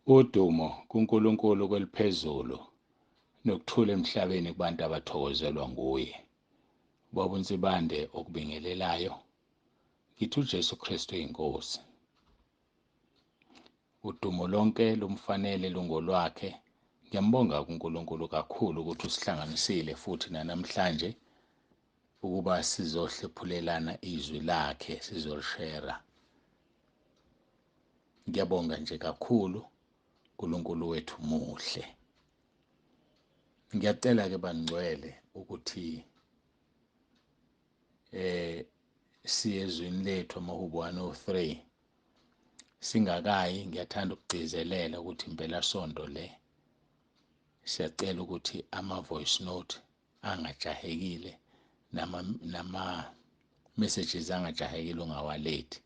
Udumo kuNkulunkulu kweliphezulu nokuthula emhlabeni kubantu abathokozelwa nguye. Baba uNsibande okubingelelayo. Ngithi uJesu Kristu inkosi. Udumo lonke lumfanele lungolwakhe. Ngiyambonga kuNkulunkulu kakhulu ukuthi usihlanganisile futhi namhlanje ukuba sizohlephulelana izwi lakhe sizolishera. Ngiyabonga nje kakhulu uNkulunkulu wethu muhle. Ngiyacela ke bangcwele ukuthi siyezwini lethu AmaHubo 103 singakayi ngiyathanda ukugcizelela ukuthi impela sonto le siyacela ukuthi ama-voice note angajahekile nama messages angajahekile ungawalethi.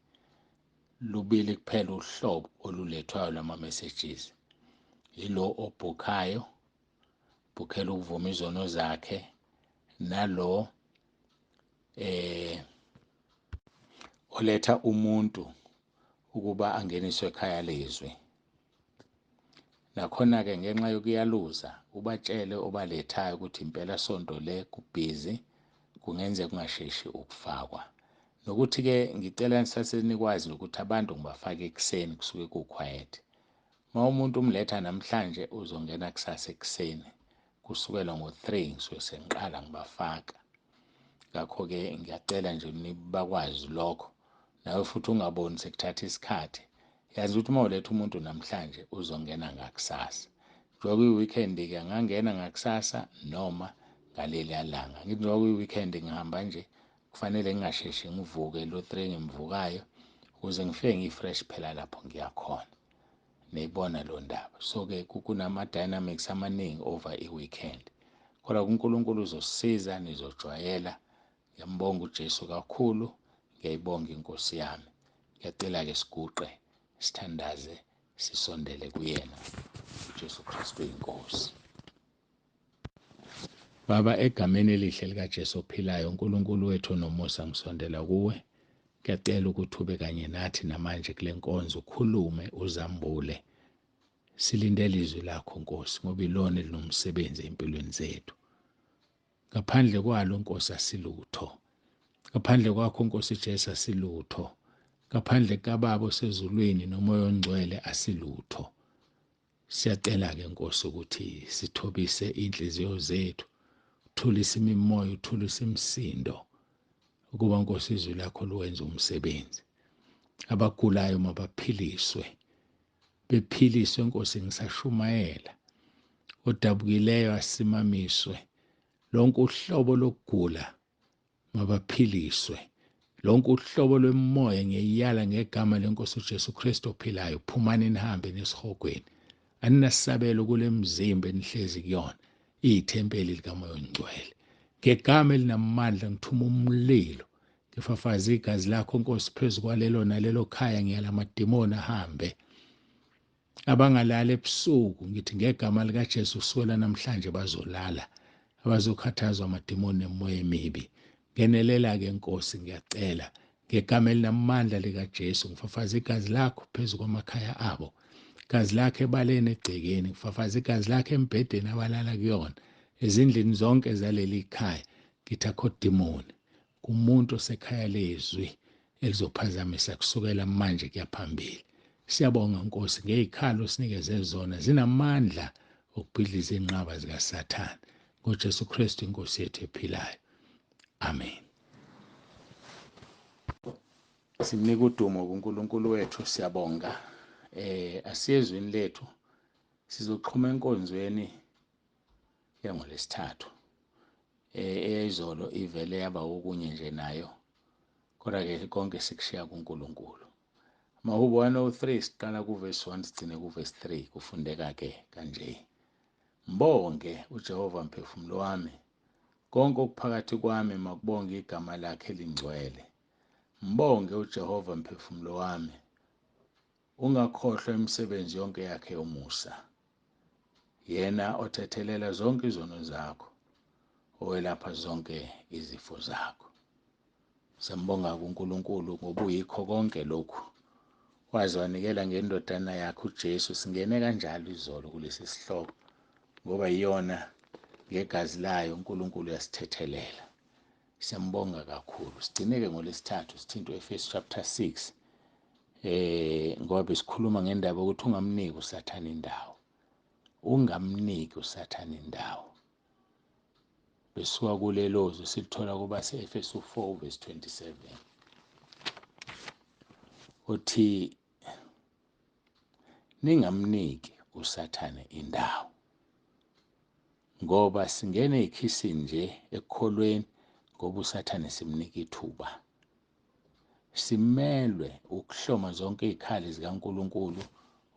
Lubili kuphela uhlobo olulethwayo lama messages. Yilo obhukhayo, bhukhela ukuvuma izono zakhe, nalo oletha umuntu ukuba angeniswe ekhaya lezwi. Nakhona-ke ngenxa yokuyaluza ubatshele obalethayo ukuthi impela sonto le kubhizi kungenzeka kungasheshi ukufakwa. Nokuthi-ke ngicela nisasenikwazi ukuthi abantu ngibafake ekuseni kusuke ku-quiet. Uma umuntu umletha namhlanje uzongena kusasa ekuseni kusukela ngo-3 ngisuke sengiqala ngibafaka. Ngakho-ke ngiyacela nje bakwazi lokho. Nawe futhi ungaboni sekuthatha isikhathi. Yazi ukuthi uma uletha umuntu namhlanje uzongena ngakusasa. Njengoba kuyi-weekend-ke angangena ngakusasa noma ngaleli langa. Ngithi njengoba kuyi-weekend ngihamba nje kufanele ngingasheshi ngivuke lo 3 ngimvukayo ukuze ngifike ngi-fresh phela lapho ngiyakhona. Niyibona lo ndaba. So-ke kunama-dynamics amaningi over i-weekend. Kodwa uNkulunkulu uzosisiza nizojwayela. Ngiyambonga uJesu kakhulu. Ngiyayibonga inkosi yami. Ngiyacela-ke siguqe, sithandaze, sisondele kuyena uJesu Kristu inkosi. Baba, egameni elihle likaJesu ophilayo, uNkulunkulu wethu nomusa ngisondela kuwe. Ngiyacela ukuthi ube kanye nathi namanje kule nkonzo, ukhulume, uzambule. Silindele izwi lakho Nkosi ngoba ilona elinomsebenzi empilweni zethu. Ngaphandle kwalo Nkosi asilutho. Ngaphandle kwakho Nkosi Jesu asilutho. Ngaphandle kaBaba osezulwini noMoya oNgcwele asilutho. Siyacela-ke Nkosi ukuthi sithobise inhliziyo zethu, uthulise imimoya, uthulise imisindo, ukuba Nkosi izwi lakho luwenze umsebenzi. Abagulayo mabaphiliswe, bephiliswe Nkosi ngisashumayela. Odabukileyo asimamiswe. Lonke uhlobo lokugula mabaphiliswe. Lonke uhlobo lwemoya ngiyala ngegama lenkosi uJesu Kristu ophilayo, phumani nihambe nesihogweni. Aninasabelo kule mzimba enihlezi kuyona, iyithempeli likaMoya oNgcwele. Ngegama elinamandla ngithuma umlilo, ngifafaza igazi lakho Nkosi phezu kwalelo nalelo khaya, ngiyala amadimoni ahambe. Abangalala ebusuku ngithi ngegama likaJesu kusukela namhlanje bazolala, abazokhathazwa amadimoni nemoya emibi. Ngenelela-ke Nkosi ngiyacela ngegama elinamandla likaJesu, ngifafaza igazi lakho phezu kwamakhaya abo, igazi lakho ebaleni egcekeni, ngifafaza igazi lakho embhedeni abalala kuyona, ezindlini zonke zaleli khaya. Ngithi akho dimoni kumuntu osekhaya lezwi elizophazamisa kusukela manje kuyaphambili. Siyabonga Nkosi ngezikhalo sinikeze zona, zinamandla okubhidliza inqaba zikaSathane. NgoJesu Kristu inkosi yethu ephilayo. Amen. Simnika udumo kuNkulunkulu wethu, siyabonga. Asiyezwini lethu sizoxhuma enkonzweni yangoLesithathu. Eyizolo ivele yaba okunye nje nayo. Kodwa-ke konke sikushiya kuNkulunkulu. AmaHubo 103 siqala kuverse 1 sigcine kuverse 3 kufundeka-ke kanje. Mbonge uJehova mphefumulo wami. Konke okuphakathi kwami makubonge igama lakhe elingcwele. Mbonge uJehova mphefumulo wami. Ungakhohlwa imisebenzi yonke yakhe yomusa. Yena othethelela zonke izono zakho, owelapha zonke izifo zakho. Siyambonga kuNkulunkulu ngoba uyikho konke lokhu. waze wanikela ngendodana yakhe uJesu. Singene kanjalo izolo kulesi sihloko ngoba yiyona ngegazi layo uNkulunkulu yasithethelela. Siyambonga kakhulu. Sigcineke ngolesithathu sithinta uEfesu chapter 6 ngoba besikhuluma ngendaba ukuthi ungamniki uSathane indawo. Ungamniki uSathane indawo. Besuka kulelozo silithola kuba seEfesu 4 verse 27. Uthi ningamniki uSathane indawo. Ngoba singene ikhisi nje ekukholweni ngoba uSathane simnika ithuba. Simelwe ukuhloma zonke izikhali zikaNkulunkulu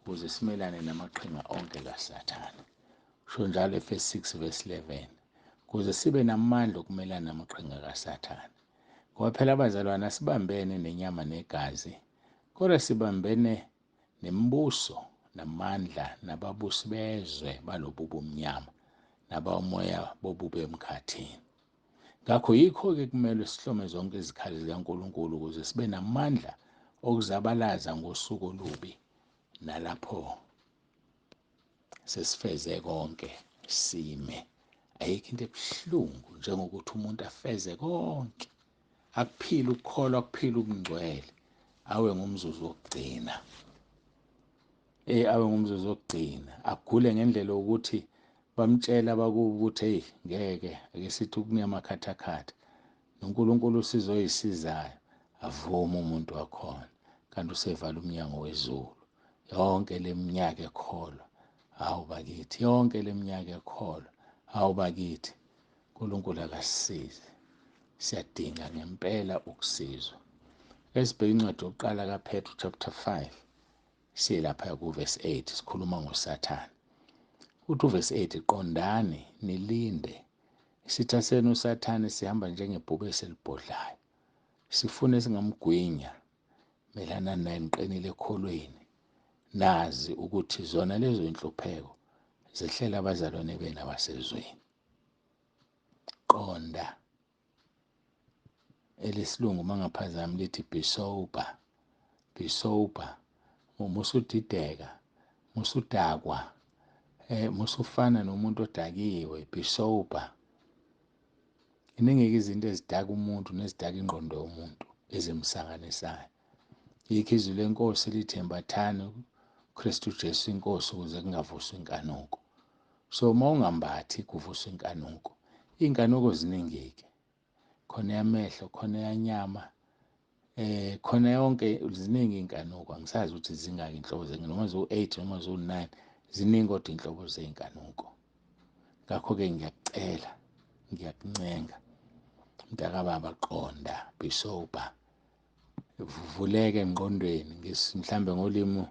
ukuze simelane namaqhinga onke kaSathane. Sho njalo Efesu 6 verse 11. Ukuze sibe namandla okumelana namaqhinga kaSathane. Ngoba phela abazalwane asibambene nenyama negazi, kodwa sibambene nemibuso namandla nababusi bezwe balobu bomnyama nabamoya bobubi emkhathini. Ngakho yikho-ke kumele sihlome zonke izikhali zikaNkulunkulu ukuze sibe namandla okuzabalaza ngosuku olubi nalapho sesifeze konke sime. Ayikho into ebuhlungu njengokuthi umuntu afeze konke, akuphile ukukholwa, akuphile ubungcwele, awe ngumzuzu wokugcina. Awe ngumzuzu wokugcina, agule ngendlela yokuthi bamtshela bakubo ukuthi hey ngeke ake sithi ukunika amakhathakhatha noNkulunkulu usizoyisizayo, avuma umuntu wakhona kanti usevala umnyango wezulu. Yonke leminyaka ekholwa, hawu bakithi, yonke leminyaka ekholwa, hawu bakithi, uNkulunkulu akasisize. Siyadinga ngempela ukusizwa. Esibheke incwadi yokuqala kaPetru chapter 5 silapha kuverse 8 sikhuluma ngoSathane. Uthi uverse 8, qondani nilinde. Isitha senu uSathane sihamba njengebhubesi elibhodlayo. Sifune singamgwinya, melana naye niqinile ekholweni. Nazi ukuthi zona lezo inhlupheko zehlela abazalwane benu abasezweni. Qonda. Elesilungu mangaphazami lithi be sober. Be sober. Musudideka, musudakwa, musufana nomuntu odakiwe, be sober. Iningi izinto ezidaka umuntu nezidaka ingqondo yomuntu ezimsanganisayo. Yikho izwi lenkosi lithi embathani uKristu Jesu inkosi ukuze kungavuswa inkanuko. So uma ungambathi kuvuswa inkanuko. Iy'nkanuko ziningi-ke. Khona eyamehlo, khona eyanyama, khona yonke ziningi iy'nkanuko. Angisazi ukuthi zingaki inhlobo zey'nkanuko, noma ziwu-8 noma ziwu-9, ziningi kodwa inhlobo zey'nkanuko. Ngakho-ke ngiyakucela, ngiyakuncenga, mntakababa, qonda, be sober. Vuleke engqondweni, mhlambe ngolimi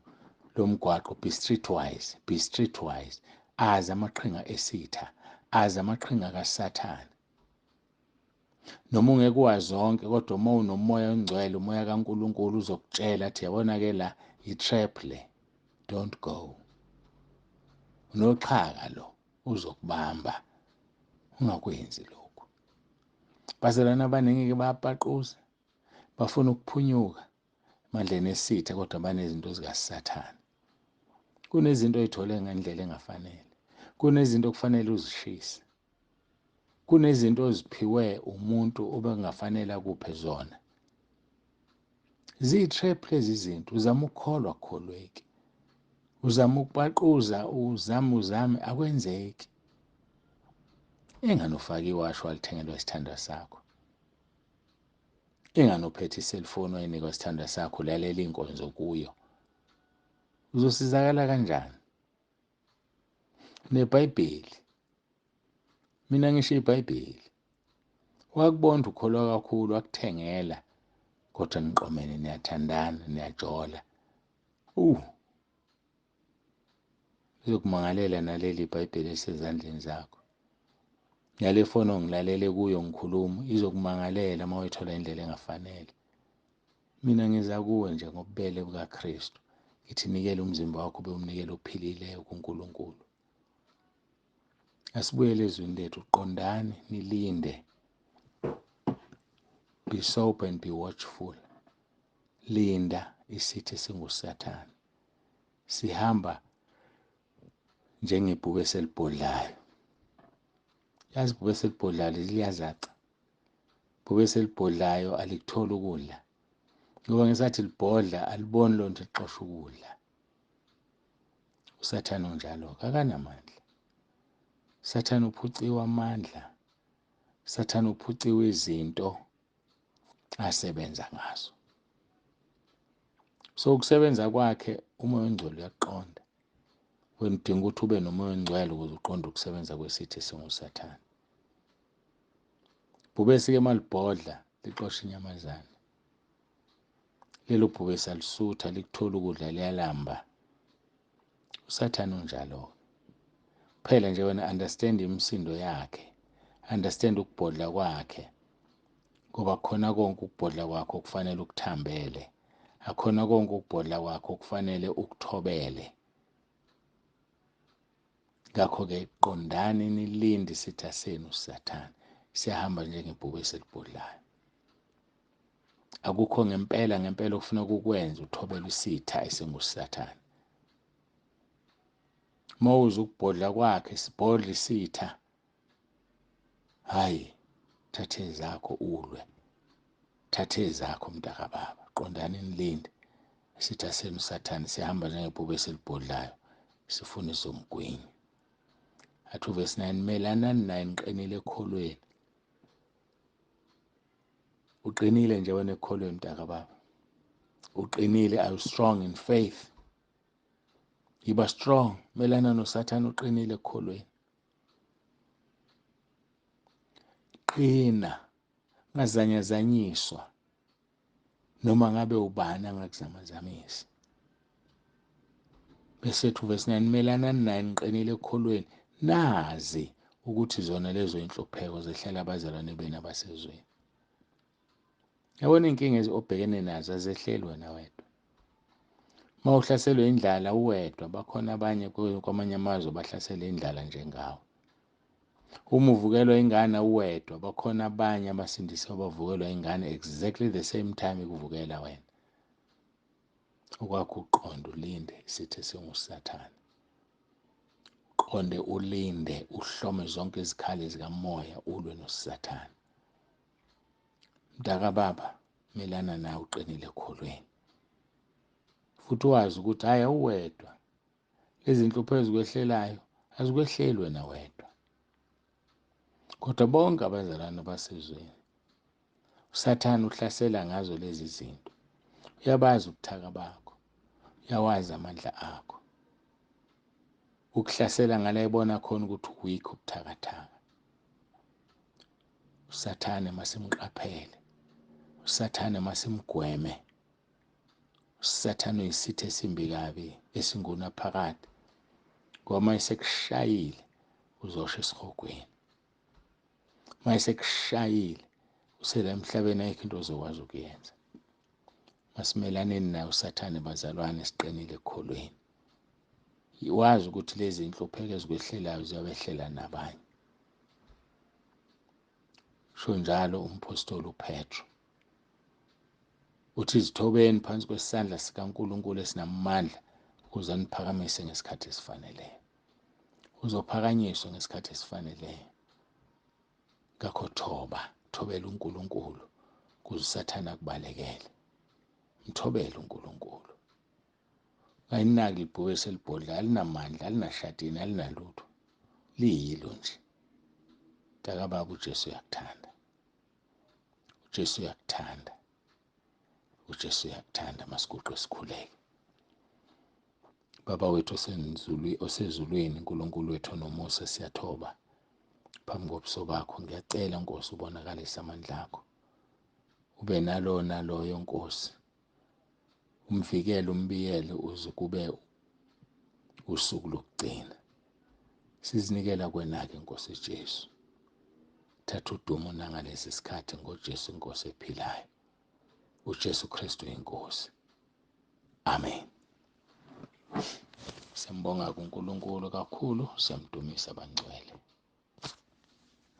lomgwaqo, be streetwise, be streetwise. Azi amaqhinga esitha, azi amaqhinga kaSathane. Noma ungeke wazi zonke, kodwa uma unomoya ongcwele, umoya kaNkulunkulu uzokutshela athi yabona-ke la i-trap le, don't go. Unoxhaka lo, uzokubamba, ungakwenzi lokhu. Bazalwane abaningi-ke bayapaquza, bafuna ukuphunyuka emandleni esitha, kodwa banezinto zikaSathane. Kunezinto oy'thole ngendlela engafanele. Kunezinto okufanele uzishise. Kunezinto oziphiwe umuntu obengafanele akuphe zona. Ziyi-trap lezi zinto, uzama ukukholwa akukholweki. Uzama ukupaquza, uzame, akwenzeki. Engane ufake iwashi walithengelwa isithandwa sakho. Engane uphethe iselfoni wayinikwa isithandwa sakho, ulalela Inkonzo kuyo. Uzosizakala kanjani? NeBhayibheli. Mina ngisho iBhayibheli. Wakubona ukholwa kakhulu, wakuthengela, kodwa niqomene, niyathandana, niyajola. Uzokumangalela naleli iBhayibheli esezandleni zakho. Yale foni ongilalele kuyo ngikhuluma, izokumangalela uma uyithola indlela engafanele. Mina ngiza kuwe nje ngobubele bukaKristu. Ngithi nikele umzimba wakho ube umnikelo ophilileyo kuNkulunkulu. Asibuyele ezwini lethu, qondani, nilinde. Be sober and be watchful. linda isithe singusathane. Sihamba njengebhuku eselibhodlayo. Yazi ibhuku eselibhodlayo liyazaca. Ibhuku eselibhodlayo alikutholi ukudla. Ngoba ngesathi libhodla aliboni lonto lixosha ukudla. Usathane unjalo akanamandla. Usathane uphuciwe amandla. Usathane uphuciwe izinto asebenza ngazo. So ukusebenza kwakhe umoya ongcwele uyaqonda. Wena udinga ukuthi ube nomoya ongcwele ukuze uqonde ukusebenza kwesithe esingusathane. Ibhubesi-ke malibhodla lixosha inyamazana. Lelo bhubesi alisutha likuthola ukudla liyalamba. Usathane unjalo. Phela nje wena understand imisindo yakhe. Understand ukubhodla kwakhe. Ngoba khona konke ukubhodla kwakhe okufanele ukuthambele. Akhona konke ukubhodla kwakhe okufanele ukuthobele. Ngakho-ke qondani nilinde isitha senu usathane. Siyahamba njengebhubesi elibhodlayo. Akukho ngempela ufuna ukukwenza uthobele isitha esingusathane. Mawuze ukubhodla kwakhe sibhodla isitha. Hayi, thathe ezakho ulwe. Thathe ezakho mntakababa. Qondani nilinde isitha senu usathane. Siyahamba njengebhubesi elibhodlayo. Sifuna izomgwinya. Athi uvesi 9, melanani naye niqinile ekholweni. Uqinile nje wena ekholweni mntakababa. Uqinile, are you strong in faith? Yiba strong, melana nosathane uqinile ekholweni. Qina, ungazanyazanyiswa. Noma ngabe ubani angakuzamazamisa. Bese ethi uvesi 9, melanani naye niqinile ekholweni. Nazi ukuthi zona lezo inhlupheko zehlela abazalwane benu abasezweni. Yabona inkinga obhekene nazo azehleli wena wedwa. Uma uhlaselwe indlala uwedwa, bakhona abanye kwamanye amazwe bahlaselwe indlala njengawe. Uma uvukelwa ingane uwedwa, bakhona abanye abasindisiwe bavukelwa ingane exactly the same time ikuvukela wena. Okwakho uqonde ulinde isithe singusathane. Qonde ulinde uhlome zonke izikhali zikamoya ulwe nosathane. Mntakababa, melana nawe uqinile ekholweni. Futhi wazi ukuthi hayi awuwedwa. Lezi nhlupho ezikwehlelayo azikwehleli wena wedwa. Kodwa bonke abazalwane basezweni. Usathane uhlasela ngazo lezi zinto. Uyabazi ubuthaka bakho. Uyawazi amandla akho. Ukuhlasela ngala ebona khona ukuthi weak ubuthakathaka. Usathane masimqaphele. Usathane masimgweme. Usathane uyisithe esimbi kabi esingunaphakade. Ngoba esekushayile uzosha esikhogweni. Uma esekushayile usela emhlabeni ayikho into ozokwazi ukuyenza. Masimelaneni naye usathane bazalwane siqinile ekholweni. Wazi ukuthi lezi inhlupheko ezikwehlelayo ziyabehlela nabanye. Sho njalo umpostoli uPetro. Uthi izithobeni phansi kwesandla sikaNkulunkulu esinamandla ukuze aniphakamise ngesikhathi esifaneleyo. Uzophakanyiswa ngesikhathi esifaneleyo. Ngakho thobela uNkulunkulu kuze usathane akubalekele. Mthobele uNkulunkulu. Ayinaki ibhubesi elibhodla, alinamandla, alinashadini, alinalutho. Liyilo nje. Mntakababa uJesu uyakuthanda. uJesu uyakuthanda. uJesu uyakuthanda masiguqe sikhuleke. Baba wethu osezulwini, uNkulunkulu wethu nomusa, siyathoba phambi kobuso bakho. Ngiyacela Nkosi ubonakalise amandla akho. Ube naloyo Nkosi. Umvikele umbiyele uze kube usuku lokugcina. Sizinikela kwena-ke Nkosi Jesu. Thatha udumo nangalesi sikhathi ngoJesu Inkosi ephilayo. uJesu Kristu inkosi. Amen. Siyambonga kuNkulunkulu kakhulu, siyamdumisa bangcwele.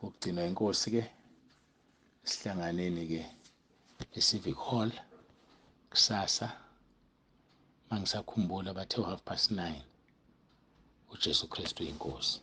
Ukugcina inkosi ke sihlanganeni ke eCivic Hall kusasa mangisakhumbula bathe 9:30 uJesu Kristu inkosi.